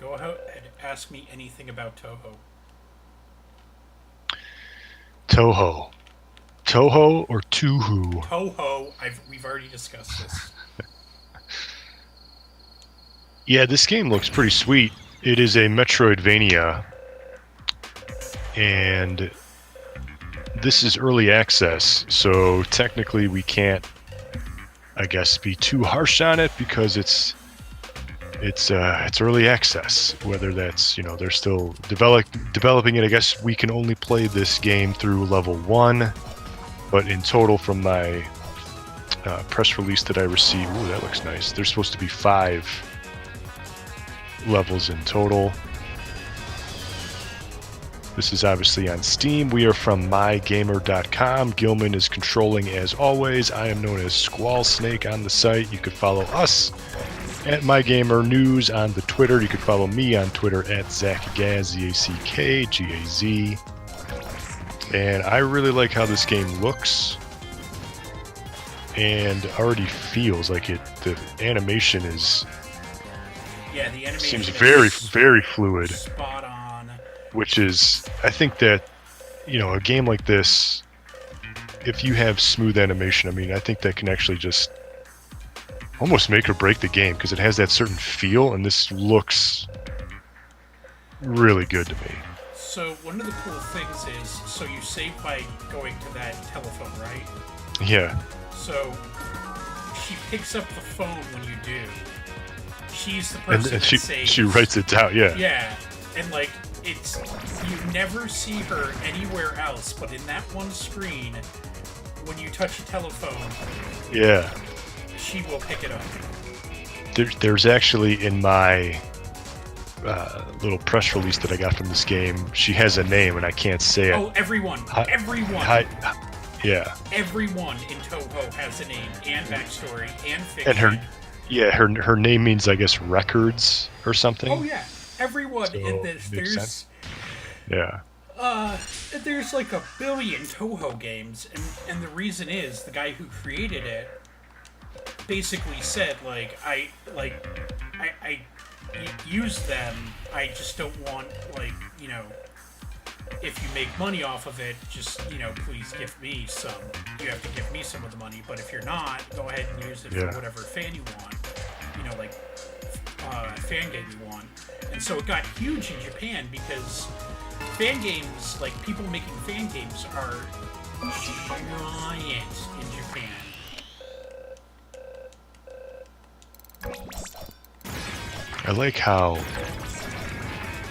Go ahead and ask me anything about Touhou. Toho. Toho or Touhou? Touhou, we've already discussed this. Yeah, this game looks pretty sweet. It is a metroidvania, and this is early access, so technically we can't, I guess, be too harsh on it because it's early access. Whether that's, they're still developing it. I guess we can only play this game through level 1, but in total from my press release that I received, ooh, that looks nice. There's supposed to be 5 levels in total. This is obviously on Steam. We are from MyGamer.com. Gillman is controlling as always. I am known as Squall Snake on the site. You could follow us at MyGamer News on the Twitter. You could follow me on Twitter at ZackGaz, ZackGaz. And I really like how this game looks and already feels like it. The animation is... Yeah, the animation seems very, very fluid. Spot on. Which is, I think that, a game like this, if you have smooth animation, I think that can actually just almost make or break the game because it has that certain feel, and this looks really good to me. So one of the cool things is, so you save by going to that telephone, right? Yeah. So she picks up the phone when you do. She's the person and that saves. she writes it down, yeah. Yeah, and you never see her anywhere else, but in that one screen, when you touch a telephone, yeah, she will pick it up. There's actually in my little press release that I got from this game, she has a name and I can't say it. Oh, everyone. Yeah. Everyone in Touhou has a name and backstory and fiction. And her name means, I guess, records or something. Oh yeah, everyone in this. There's sense. Yeah. There's like a billion Touhou games, and the reason is the guy who created it basically said I use them. I just don't want if you make money off of it, just please give me some. You have to give me some of the money, but if you're not, go ahead and use it for whatever fan you want. Fan game you want. And so it got huge in Japan because fan games, like people making fan games, are giant in Japan. I like how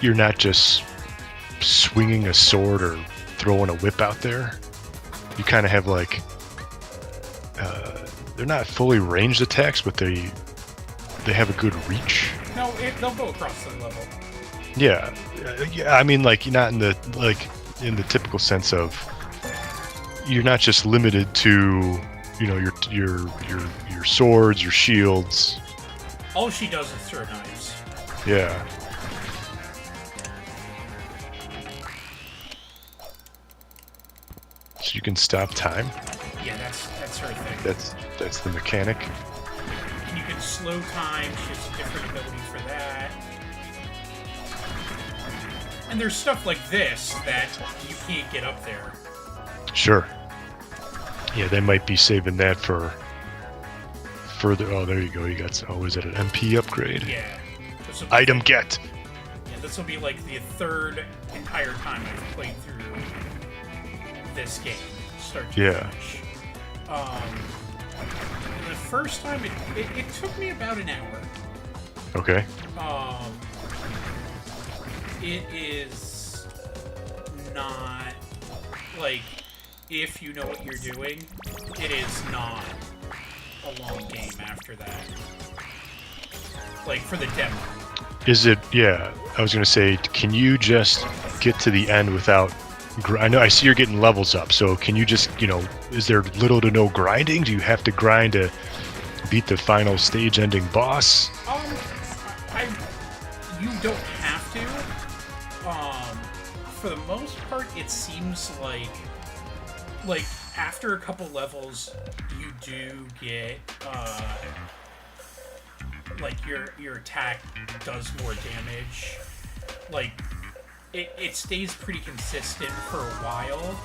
you're not just swinging a sword or throwing a whip out there. You kind of have they're not fully ranged attacks, but they have a good reach. No, they'll go across the level. Yeah, not in the typical sense of you're not just limited to your swords, your shields. All she does is throw knives. Yeah. So you can stop time. Yeah, that's her thing. That's the mechanic. And you can slow time. She has a different ability for that. And there's stuff like this that you can't get up there. Sure. Yeah, they might be saving that for further. Oh, there you go. You got. Oh, is it an MP upgrade? Yeah. Item get. Yeah, this will be like the third entire time I've played through this game, start to finish. The first time it took me about an hour. Okay. It is not if you know what you're doing, it is not a long game after that. For the demo. Is it? Yeah, I was gonna say, can you just get to the end without? I know I see you're getting levels up, so can you just, is there little to no grinding? Do you have to grind to beat the final stage-ending boss? You don't have to. For the most part, it seems like after a couple levels, you do get like your attack does more damage. Like it stays pretty consistent for a while,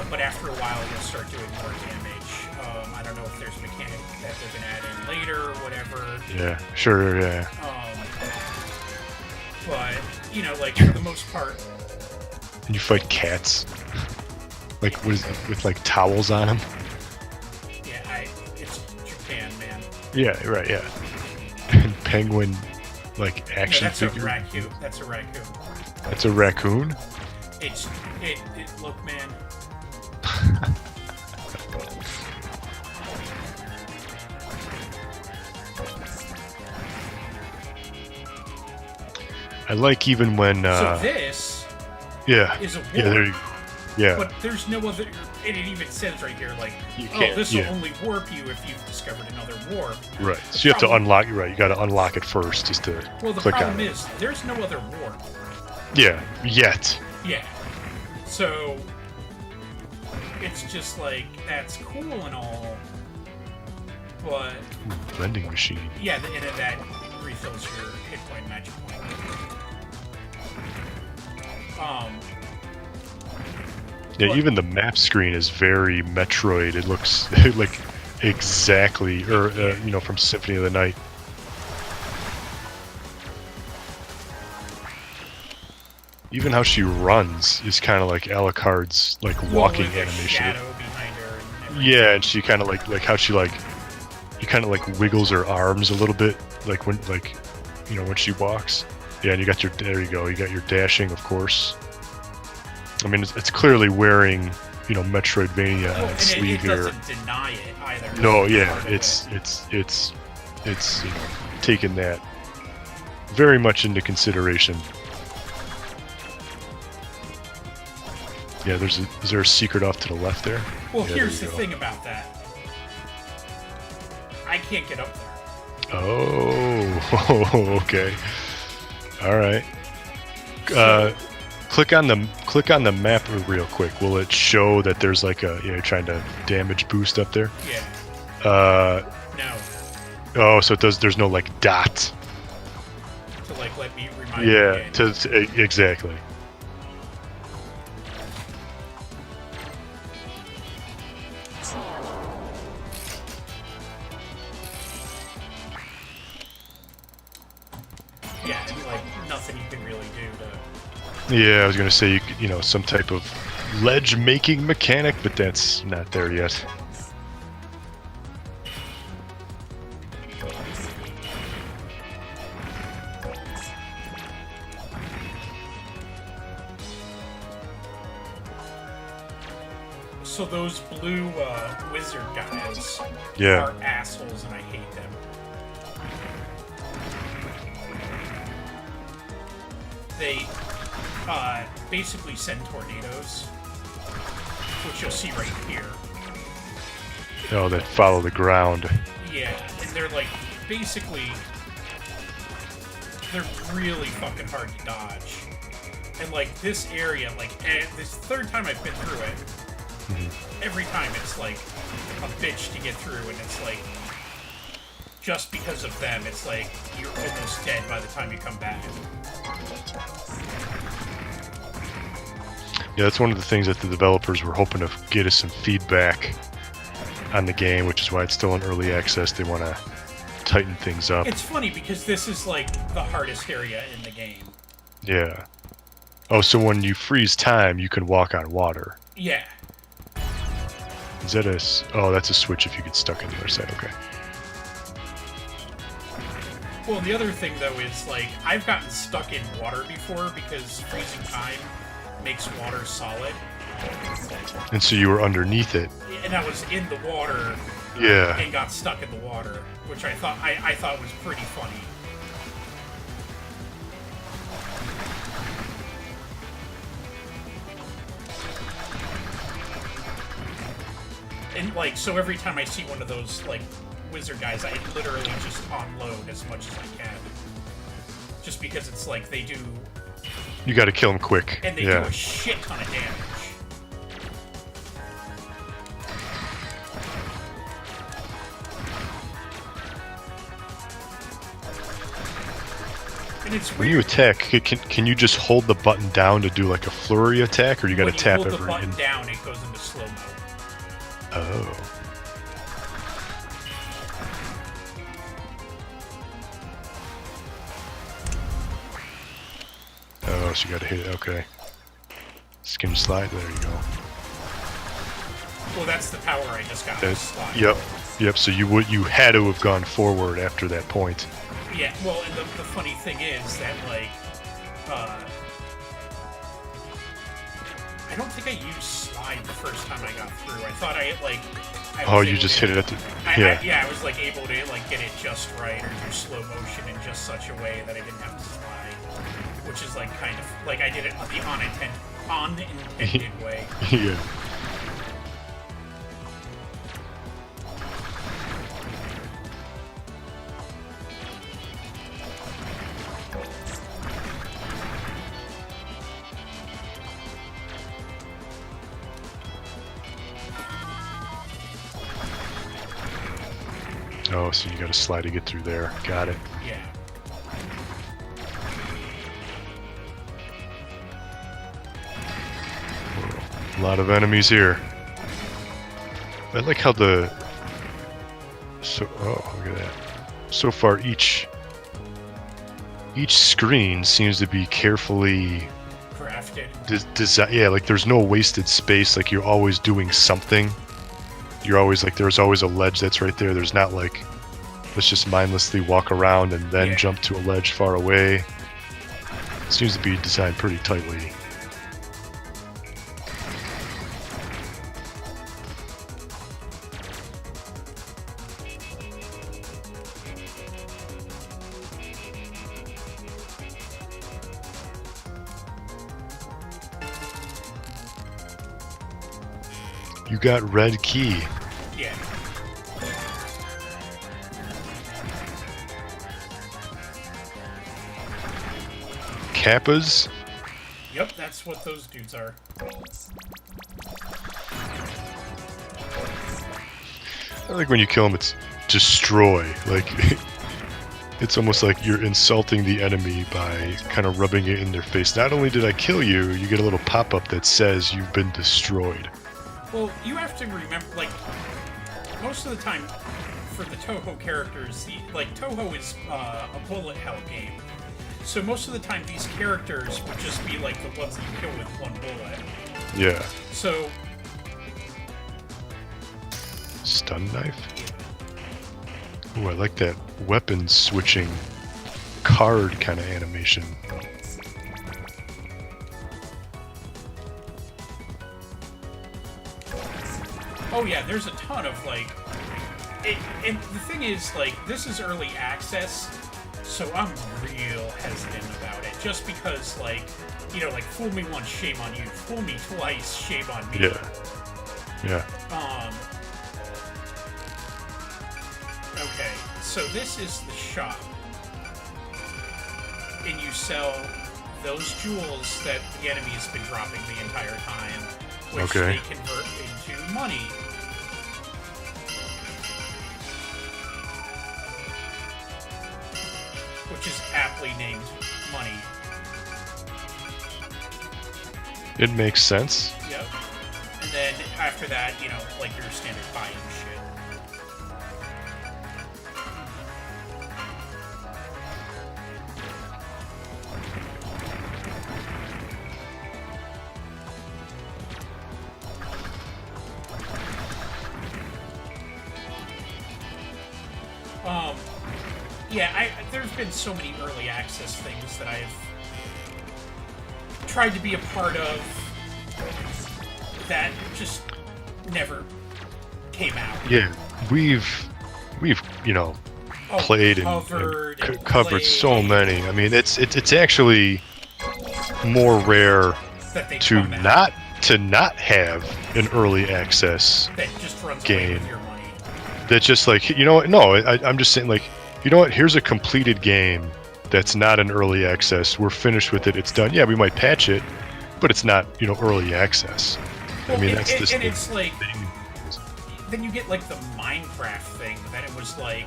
but after a while you'll start doing more damage. I don't know if there's a mechanic that they're gonna add in later or whatever. Yeah, sure, yeah. But you know, like for the most part. And you fight cats, like with like towels on them. Yeah, it's Japan, man. Yeah, right, yeah. And penguin, like action figure. That's a raccoon. That's a raccoon. Look, man. I like even when. So this. Yeah. Is a warp. Yeah, there you go. Yeah. But there's no other. And it even says right here, like, this will only warp you if you've discovered another warp. Right. So you have to unlock. Right. You got to unlock it first just to click on it. Well, the problem is there's no other warp. Yeah. Yet. Yeah. So it's just like that's cool and all, but vending machine. Yeah, and that refills your hit point, magic point. Yeah, even the map screen is very Metroid. It looks like exactly, or from Symphony of the Night. Even how she runs is kind of like Alucard's like walking animation. Shadow behind her. And yeah, and she kind of like how she you kind of like wiggles her arms a little bit, like when when she walks. Yeah, and you got there you go. You got your dashing, of course. I mean, it's clearly wearing, Metroidvania on its sleeve here. It doesn't deny it either. No, yeah, it's taken that very much into consideration. Yeah, is there a secret off to the left there? Well, yeah, here's the thing about that. I can't get up there. Oh, okay. All right. Click on the map real quick. Will it show that there's like you're trying to damage boost up there? Yeah. No. Oh, so there's no like dot. To like let me remind you. Yeah. Exactly. Yeah, like nothing you can really do to. Yeah, I was gonna say some type of ledge making mechanic, but that's not there yet. So those blue wizard guys are assholes, and I hate them. They basically send tornadoes, which you'll see right here. Oh, that follow the ground. Yeah, and they're like, basically, they're really fucking hard to dodge. And like this area, like this third time I've been through it, every time it's like a bitch to get through, and it's like, just because of them, it's like you're almost dead by the time you come back. Yeah, that's one of the things that the developers were hoping to get us some feedback on the game, which is why it's still in early access. They want to tighten things up. It's funny because this is like the hardest area in the game. Yeah. Oh, so when you freeze time, you can walk on water. Yeah. Is that oh, that's a switch if you get stuck on the other side. Okay. Well, the other thing, though, is, like, I've gotten stuck in water before because freezing time makes water solid. And so you were underneath it. And I was in the water. Yeah. And got stuck in the water, which I thought was pretty funny. And, like, so every time I see one of those, like, wizard guys, I literally just unload as much as I can. Just because it's like they do... You gotta kill them quick. And they do a shit ton of damage. And it's When weird. you attack, can you just hold the button down to do like a flurry attack, or you gotta tap When you hold every? the button down, it goes into slow-mo. Oh. Oh, so you gotta hit it. Okay. Skim slide. There you go. Well, that's the power I just got. Slide. Yep. So you had to have gone forward after that point. Yeah. Well, and the funny thing is that like, I don't think I used slide the first time I got through. I thought You just hit it at the. I was like able to like get it just right or do slow motion in just such a way that I didn't have to slide, which is like kind of like I did it the unintended way. Yeah. Oh, so you gotta slide to get through there. Got it. Yeah. A lot of enemies here. I like how oh, look at that. So far, each screen seems to be carefully Crafted. designed. Yeah, like there's no wasted space. Like you're always doing something. You're always like, there's always a ledge that's right there. There's not like, let's just mindlessly walk around and then jump to a ledge far away. Seems to be designed pretty tightly. You got red key. Yeah. Kappas? Yep, that's what those dudes are. I like when you kill them, it's destroy. Like, it's almost like you're insulting the enemy by kind of rubbing it in their face. Not only did I kill you, you get a little pop-up that says you've been destroyed. Well, you have to remember, like, most of the time, for the Touhou characters, Touhou is a bullet hell game. So most of the time, these characters would just be, like, the ones that you kill with one bullet. Yeah. So... Stun knife? Ooh, I like that weapon switching card kind of animation. Oh yeah, there's a ton of, like... and the thing is, like, this is early access, so I'm real hesitant about it. Just because, like, you know, like, fool me once, shame on you. Fool me twice, shame on me. Yeah. Yeah. Okay, so this is the shop. And you sell those jewels that the enemy has been dropping the entire time, which they convert into money. Which is aptly named money. It makes sense. Yep. And then after that, you know, like your standard buying shit. Yeah, there's been so many early access things that I've tried to be a part of that just never came out. Yeah, we've you know, played and covered so many. I mean, it's actually more rare to not have an early access that just runs game. Away with your money. That's just like, you know what? No, I'm just saying, like, you know what? Here's a completed game that's not an early access. We're finished with it. It's done. Yeah, we might patch it, but it's not, you know, early access. Well, I mean, that's this and thing. It's like, then you get like the Minecraft thing that it was like,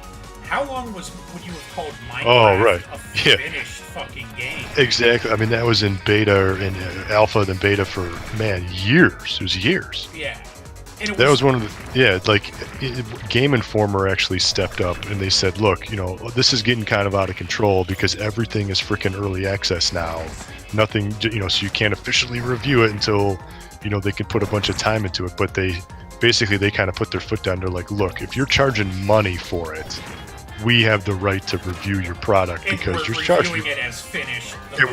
how long would you have called Minecraft right. a finished fucking game? Exactly. I mean, that was in beta or in alpha, then beta for years. It was years. Yeah. And that was one of the Game Informer actually stepped up and they said, look, this is getting kind of out of control because everything is freaking early access now. Nothing, so you can't officially review it until they can put a bunch of time into it. But they kind of put their foot down. They're like, look, if you're charging money for it, we have the right to review your product because you're charging it as finished. The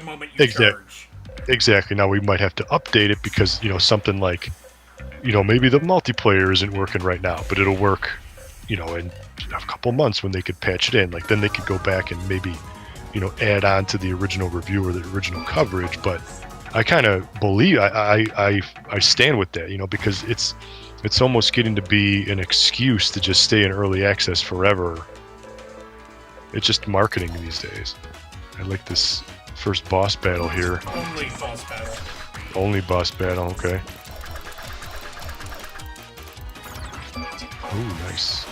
moment you charge. Exactly. Now we might have to update it because something like maybe the multiplayer isn't working right now, but it'll work in a couple months when they could patch it in. Like then they could go back and maybe add on to the original review or the original coverage. But I kind of believe I stand with that, because it's almost getting to be an excuse to just stay in early access forever. It's just marketing these days. I like this first boss battle here. Only boss battle. Only boss battle, okay. Ooh, nice.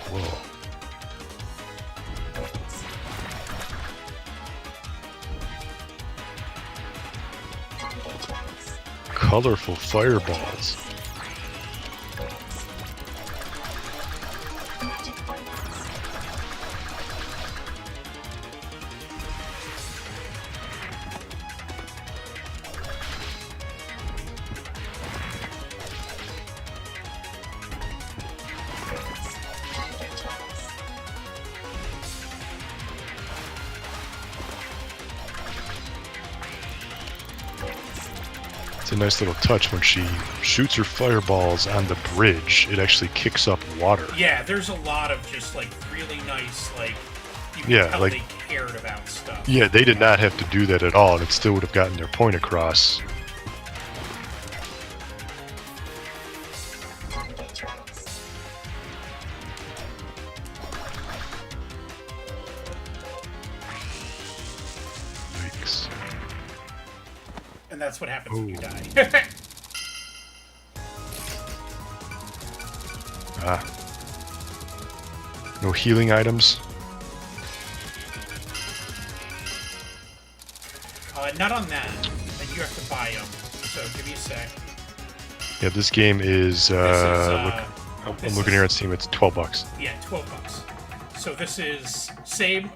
Whoa. Colorful fireballs. A nice little touch when she shoots her fireballs on the bridge. It actually kicks up water. Yeah, there's a lot of just really nice you can tell they cared about stuff. Yeah, they did not have to do that at all, and it still would have gotten their point across. Yikes. And that's what happens when you die. No healing items? Not on that. You have to buy them. So give me a sec. Yeah, this game is... I'm looking here on Steam. It's $12. Yeah, $12. So this is same.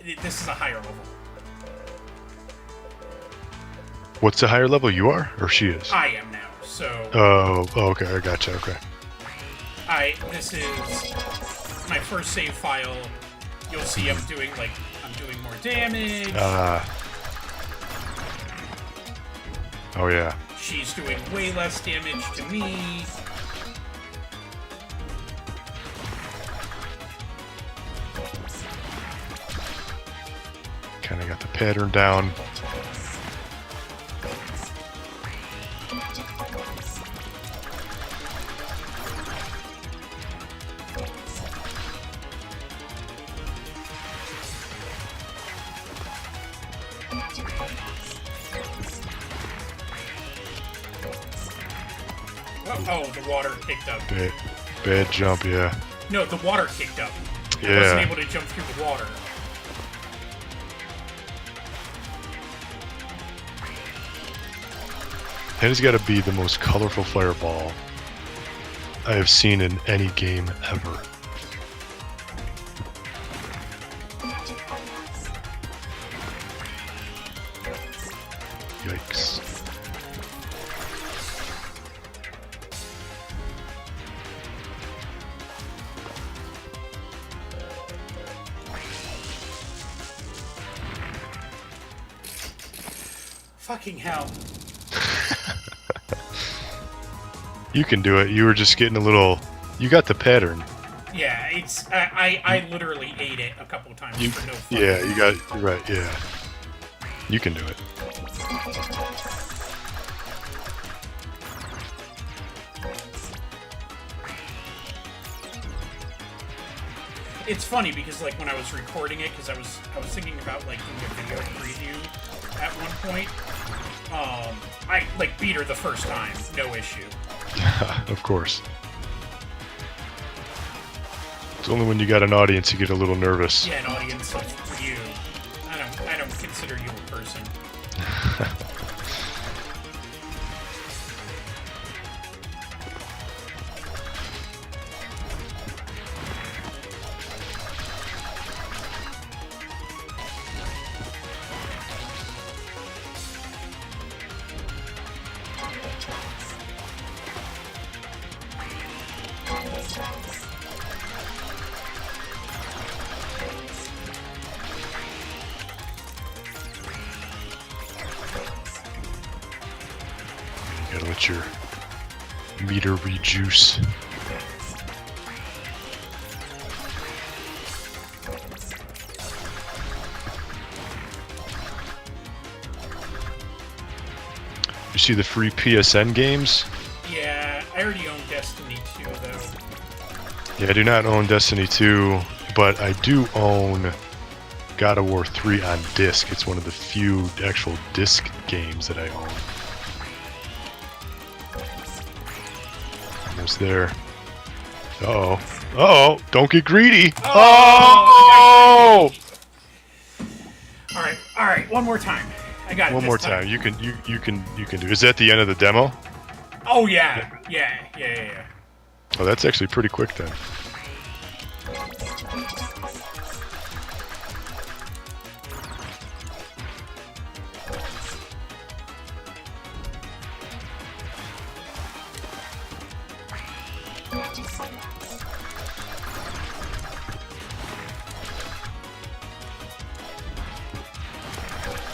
This is a higher level. What's the higher level? You are? Or she is? I am now, so... Oh, okay, I gotcha, okay. This is my first save file. You'll see I'm doing more damage. Oh, yeah. She's doing way less damage to me. Kinda got the pattern down. Oh, the water kicked up. Bad jump, yeah. No, the water kicked up. Yeah. I wasn't able to jump through the water. That has got to be the most colorful fireball I have seen in any game ever. Yikes. Fucking hell. You can do it. You were just getting a little... You got the pattern. Yeah, it's... I literally ate it a couple times for no fun. Yeah, you got... Right, yeah. You can do it. It's funny because when I was recording it, because I was thinking about doing a video preview at one point, I beat her the first time, no issue. Of course. It's only when you got an audience you get a little nervous. Yeah, an audience of you. I don't consider you a person. You gotta let your meter rejuice. You see the free PSN games? Yeah, I already own Destiny 2, though. Yeah, I do not own Destiny 2, but I do own God of War 3 on disc. It's one of the few actual disc games that I own. Almost there. Uh-oh. Uh-oh! Don't get greedy! Oh! Alright, one more time. I got it. One more time. You can do. Is that the end of the demo? Oh yeah. Oh, that's actually pretty quick then.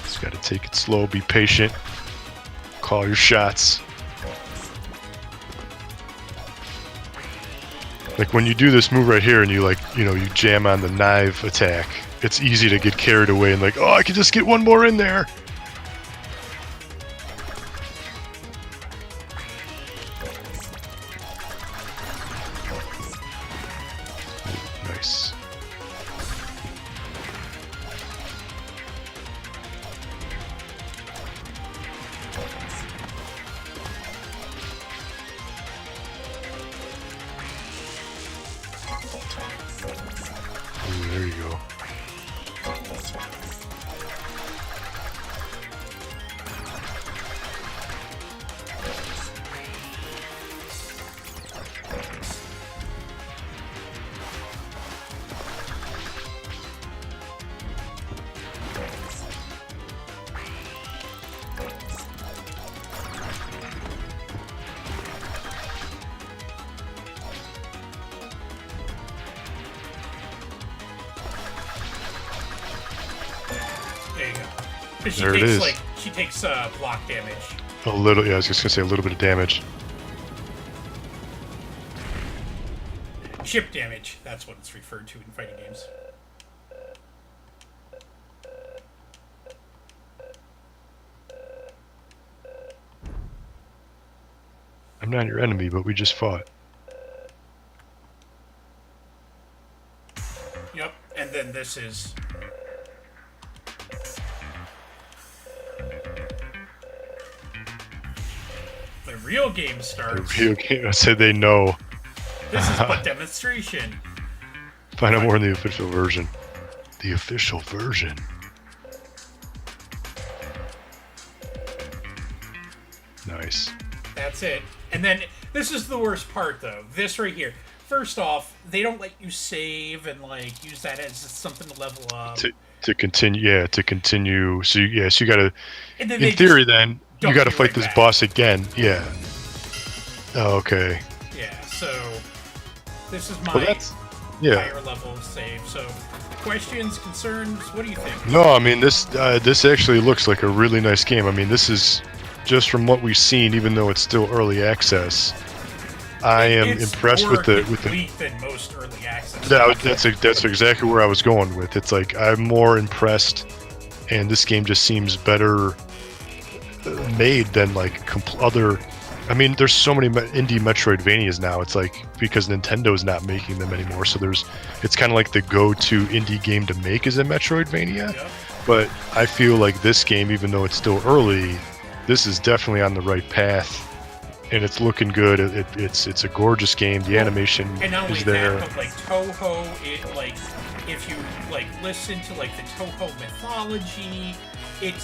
Just gotta take it slow, be patient, call your shots. Like when you do this move right here and you you jam on the knife attack, it's easy to get carried away and oh, I can just get one more in there. Nice. Ooh, there you go. There you go. 'Cause There it is. She takes block damage. A little, yeah, I was just gonna say a little bit of damage. Chip damage. That's what it's referred to in fighting games. I'm not your enemy, but we just fought. Yep, and then this is... The real game starts. The real game, I said they know. This is but demonstration. Find out more in the official version. The official version. Nice. That's it. And then, this is the worst part, though. This right here. First off, they don't let you save and, use that as something to level up. To continue, yeah, to continue. So, so you gotta, And then in theory then, you gotta fight this back. boss again. Yeah. Oh, okay. Yeah, so, this is my Yeah. higher level save. So, questions, concerns, what do you think? No, I mean, this actually looks like a really nice game. I mean, this is, just from what we've seen, even though it's still early access, I am impressed with the than most early access. That's exactly where I was going with. It's like I'm more impressed, and this game just seems better made than other. I mean, there's so many indie Metroidvanias now. It's like because Nintendo's not making them anymore, so it's kind of like the go-to indie game to make is a Metroidvania. Yep. But I feel like this game, even though it's still early, this is definitely on the right path, and it's looking good. It's a gorgeous game. The animation and not only is there. that, but like Touhou, if you like listen to like the Touhou mythology,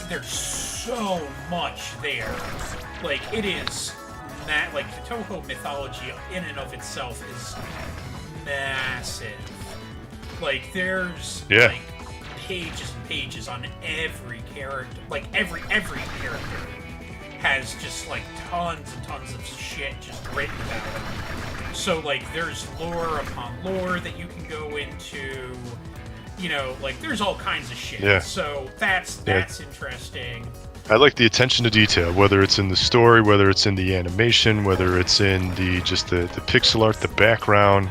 there's so much there. Like it is like the Touhou mythology in and of itself is massive. Like there's like pages and pages on every character. Like every character has just like tons and tons of shit just written about them. So like there's lore upon lore that you can go into. You know, like there's all kinds of shit. Yeah. So that's interesting. I like the attention to detail, whether it's in the story, whether it's in the animation, whether it's in the pixel art, the background.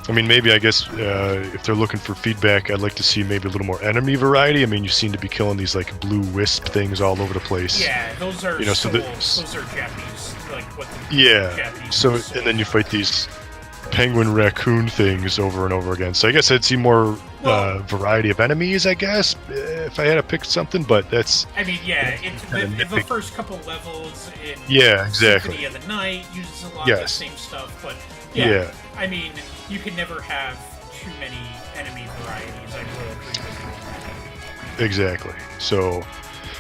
I mean, maybe I guess if they're looking for feedback, I'd like to see maybe a little more enemy variety. I mean, you seem to be killing these like blue wisp things all over the place. Yeah, those are those are Japanese, like what the Japanese so and then you fight these penguin raccoon things over and over again. So I guess I'd see more variety of enemies, I guess, if I had to pick something, but that's... I mean, yeah, the first couple levels in exactly. Symphony of the Night uses a lot of the same stuff, but I mean, you can never have too many enemy varieties. I will agree with you on that. Exactly. So,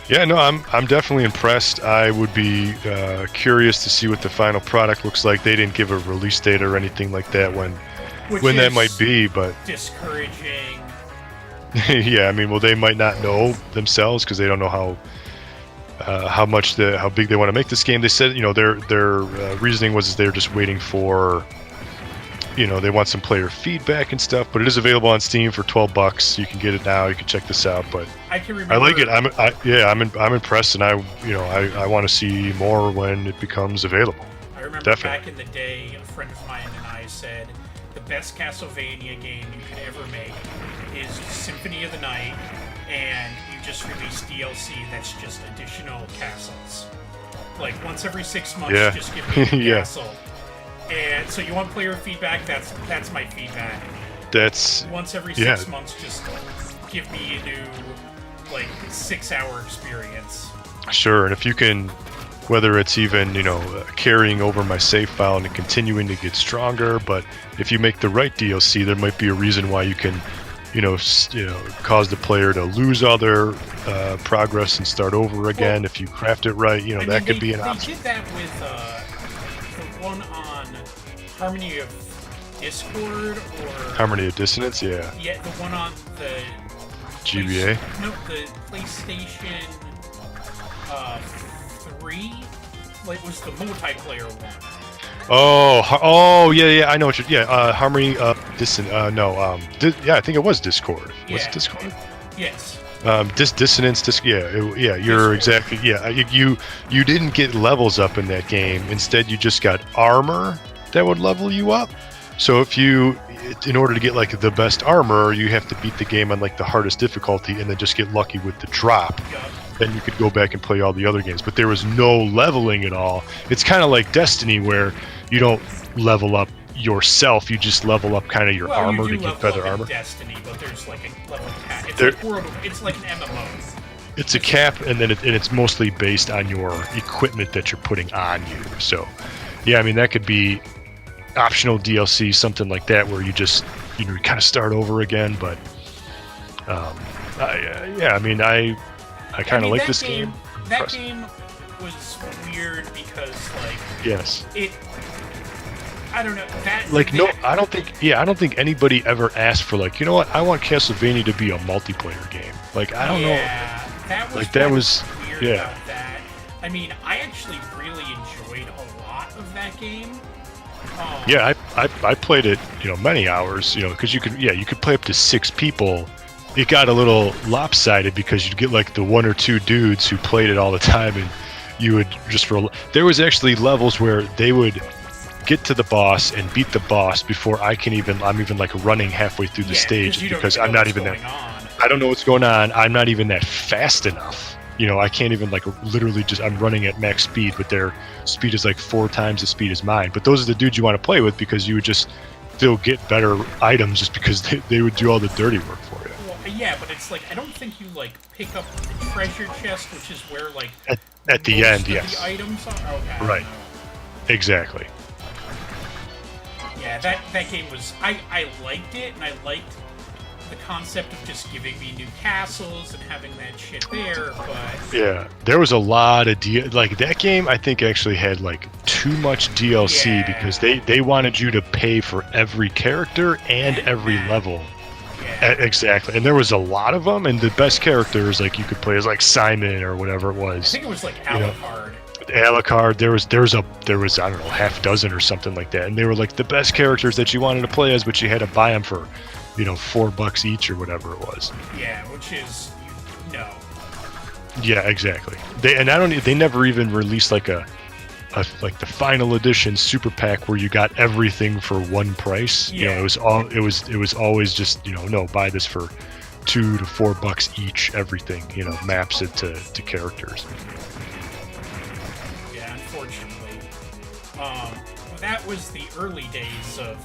yeah, no, I'm definitely impressed. I would be curious to see what the final product looks like. They didn't give a release date or anything like that when that might be, but discouraging. Yeah, I mean, well, they might not know themselves because they don't know how big they want to make this game. They said, their reasoning was they're just waiting for, they want some player feedback and stuff. But it is available on Steam for $12. You can get it now. You can check this out. But I can remember. I like it. I'm impressed, and I want to see more when it becomes available. I remember back in the day, a friend of mine and I said the best Castlevania game you could ever make is Symphony of the Night, and you just release DLC that's just additional castles. Like once every 6 months, just give me a castle. And so you want player feedback? That's my feedback. That's once every 6 months, just give me a new 6-hour experience. Sure, and if you can, whether it's even carrying over my save file and continuing to get stronger, but if you make the right DLC, there might be a reason why you can cause the player to lose all their progress and start over again. If you craft it right, that could be an option. They did that with the one on Harmony of Discord or Harmony of Dissonance, yeah. Yeah, the one on the GBA. The PlayStation 3. Like was the multiplayer one. Oh, yeah, I know what you're... Yeah, Harmony of Dissonance... I think it was Discord. Was it Discord? Yes. Dissonance... you're exactly... Yeah, you didn't get levels up in that game. Instead, you just got armor that would level you up. So if you... In order to get, the best armor, you have to beat the game on, the hardest difficulty and then just get lucky with the drop. Yep. Then you could go back and play all the other games. But there was no leveling at all. It's kind of like Destiny, where you don't level up yourself. You just level up kind of your armor to get better armor. Destiny, but there's a level cap. It's like an MMO. It's a cap, and then it's mostly based on your equipment that you're putting on you. So, yeah, I mean that could be optional DLC, something like that, where you just kind of start over again. But I kind of like this game. That game was weird because I don't know that I don't think anybody ever asked for I want Castlevania to be a multiplayer game. I don't know. That was weird about that. I mean, I actually really enjoyed a lot of that game. Yeah, I played it, many hours, because you could play up to 6 people. It got a little lopsided because you'd get the 1 or 2 dudes who played it all the time, and you would there was actually levels where they would get to the boss and beat the boss before I'm even running halfway through the stage because I'm not even that. I don't know what's going on. I'm not even that fast enough. I can't even literally I'm running at max speed, but their speed is 4 times the speed as mine. But those are the dudes you want to play with because you would just still get better items just because they would do all the dirty work for you. Well, yeah, but it's I don't think you pick up the treasure chest, which is where At the most end, of yes. the items are? Okay. I Right. don't know. Exactly. Yeah, that game was... I liked it, and I liked the concept of just giving me new castles and having that shit there, but... Yeah, there was a lot of like that game. I think actually had like too much DLC because they wanted you to pay for every character and every level. Yeah. Exactly, and there was a lot of them, and the best characters like you could play as like Simon or whatever it was. I think it was like Alucard. Alucard. There was I don't know, half dozen or something like that, and they were like the best characters that you wanted to play as, but you had to buy them for, $4 each or whatever it was. Yeah, which is no. Yeah, exactly. They never even released like a like the final edition super pack where you got everything for one price. Yeah. It was always just, no, buy this for $2 to $4 each, everything, maps it to characters. Yeah, unfortunately. That was the early days of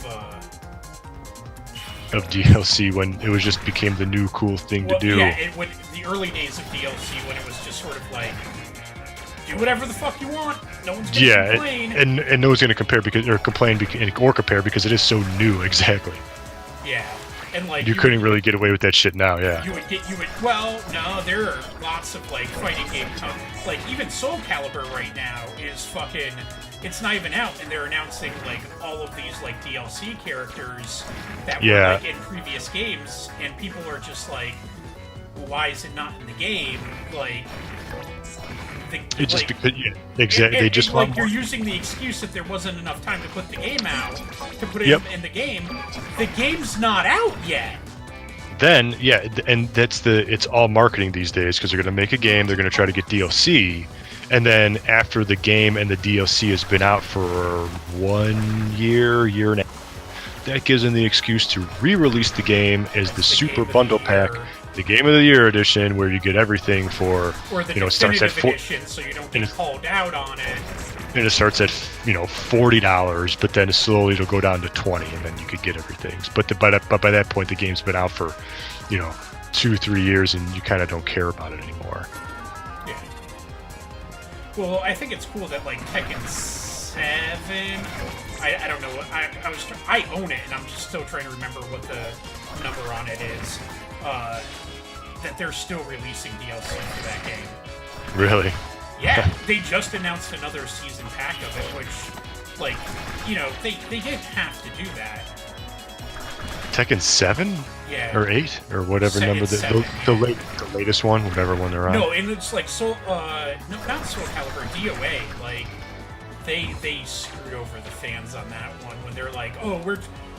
DLC when it was just became the new cool thing to do. Yeah, the early days of DLC when it was just sort of like, do whatever the fuck you want. No one's gonna complain. And no one's gonna complain because it is so new. Exactly. Yeah, and like you couldn't really get away with that shit now. Yeah. Well, no, there are lots of like fighting game like even Soul Calibur right now is fucking. It's not even out, and they're announcing like all of these like DLC characters that were like in previous games, and people are just like, well, why is it not in the game? Like, exactly. They just want you're using the excuse that there wasn't enough time to put the game out to put it in the game. The game's not out yet. Then and it's all marketing these days because they're going to make a game, they're going to try to get DLC. And then after the game and the DLC has been out for 1 year and a half, that gives them the excuse to re-release the game as the Super Bundle Pack, the Game of the Year edition, where you get everything for, or the starts at edition, so you don't get called out on it. And it starts at $40, but then slowly it'll go down to $20, and then you could get everything. But by that point, the game's been out for 2-3 years, and you kind of don't care about it anymore. Well, I think it's cool that like Tekken 7. I don't know. I own it, and I'm just still trying to remember what the number on it is. That they're still releasing DLC for that game. Really? Yeah, they just announced another season pack of it, which, like, they didn't have to do that. Tekken 7? Yeah. Or 8? Or whatever number, the latest one, whatever one they're on. No, and it's like, not Soul Calibur, DOA, like, they screwed over the fans on that one when they're like, oh,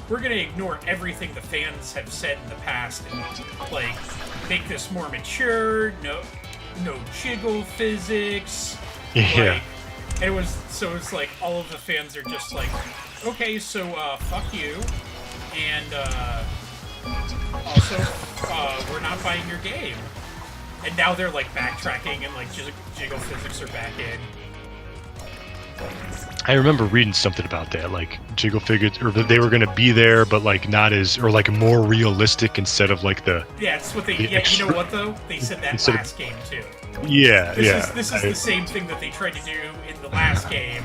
we're gonna ignore everything the fans have said in the past and, like, make this more mature, no jiggle physics. Yeah. Like, and it's like, all of the fans are just like, okay, so, fuck you, and, also, we're not buying your game. And now they're like backtracking and like jiggle physics are back in. I remember reading something about that, like jiggle figures, or that they were going to be there, but like not as, or like more realistic instead of like the. Yeah, it's what they. Yeah, you know what though? They said that last game too. Yeah, This is the same thing that they tried to do in the last game,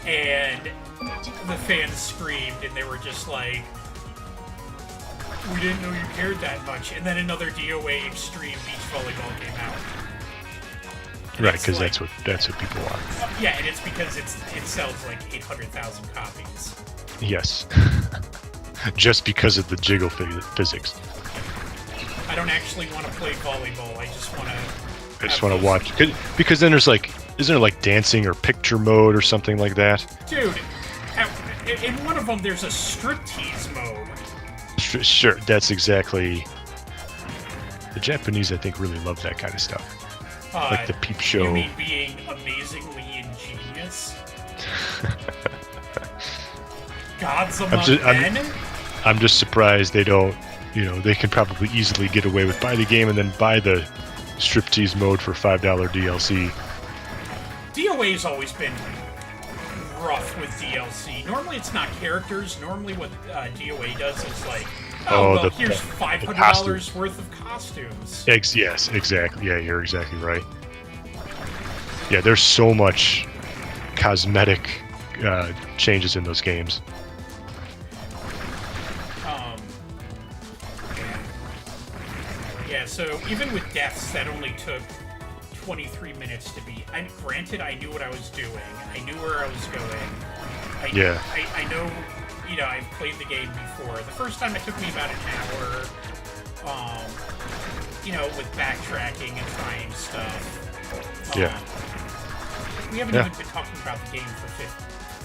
and the fans screamed, and they were just like, we didn't know you cared that much. And then another DOA Extreme Beach Volleyball came out. Right, because like, that's what people want. Yeah, and it's because it sells like 800,000 copies. Yes. Just because of the jiggle physics. I don't actually want to play volleyball. I just want to watch. Because then there's like, isn't there like dancing or picture mode or something like that? Dude, in one of them there's a striptease mode. Sure, that's exactly. The Japanese, I think, really love that kind of stuff. Like the peep show. You mean being amazingly ingenious? Gods among men? I'm just surprised they don't, they can probably easily get away with buy the game and then buy the striptease mode for $5 DLC. DOA's always been rough with DLC. Normally it's not characters. Normally what DOA does is like, here's $500 worth of costumes. Yes, exactly. Yeah, you're exactly right. Yeah, there's so much cosmetic changes in those games. Yeah, so even with deaths, that only took 23 minutes to beat. Granted, I knew what I was doing. I knew where I was going. I know, I've played the game before. The first time it took me about an hour, with backtracking and trying stuff. We haven't even been talking about the game for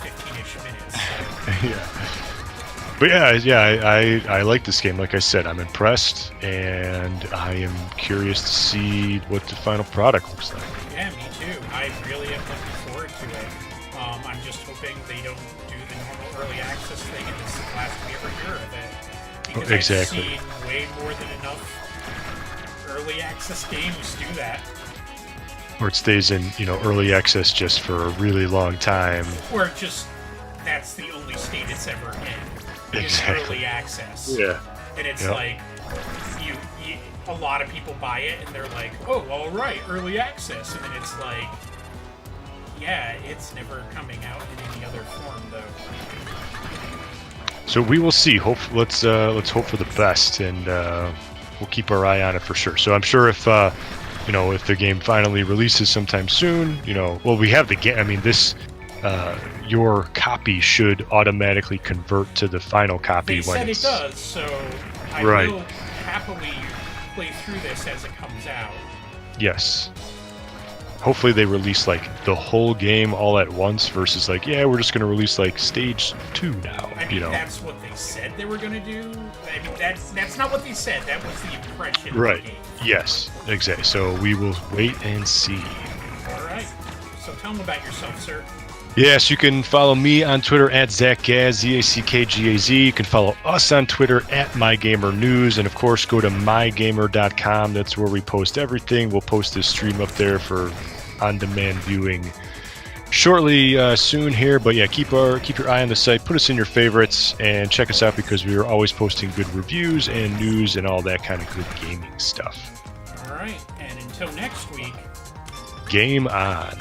15-ish minutes. So. Yeah. But I like this game. Like I said, I'm impressed, and I am curious to see what the final product looks like. Yeah, me too. I really am looking forward to it. I'm just hoping they don't do the normal early access thing and this is the last we ever hear of it. Because Exactly. I've seen way more than enough early access games do that. Or it stays in, early access just for a really long time. Or just, that's the only state it's ever in. Exactly. Early access. Yeah. And it's like, a lot of people buy it and they're like, oh, all right, early access. And then it's like, yeah, it's never coming out in any other form, though. So we will see. Let's hope for the best, and we'll keep our eye on it for sure. So I'm sure if if the game finally releases sometime soon, we have the game. I mean, your copy should automatically convert to the final copy. They said it does, so I will happily play through this as it comes out. Yes. Hopefully they release the whole game all at once versus we're just going to release stage 2 now. I mean, that's what they said they were going to do. I mean, that's not what they said. That was the impression. Right. They gave. Yes, exactly. So we will wait and see. All right. So tell them about yourself, sir. Yes, you can follow me on Twitter at ZackGaz, ZackGaz. You can follow us on Twitter at MyGamerNews. And, of course, go to MyGamer.com. That's where we post everything. We'll post this stream up there for on-demand viewing shortly soon here. But, yeah, keep your eye on the site. Put us in your favorites and check us out because we are always posting good reviews and news and all that kind of good gaming stuff. All right. And until next week, game on.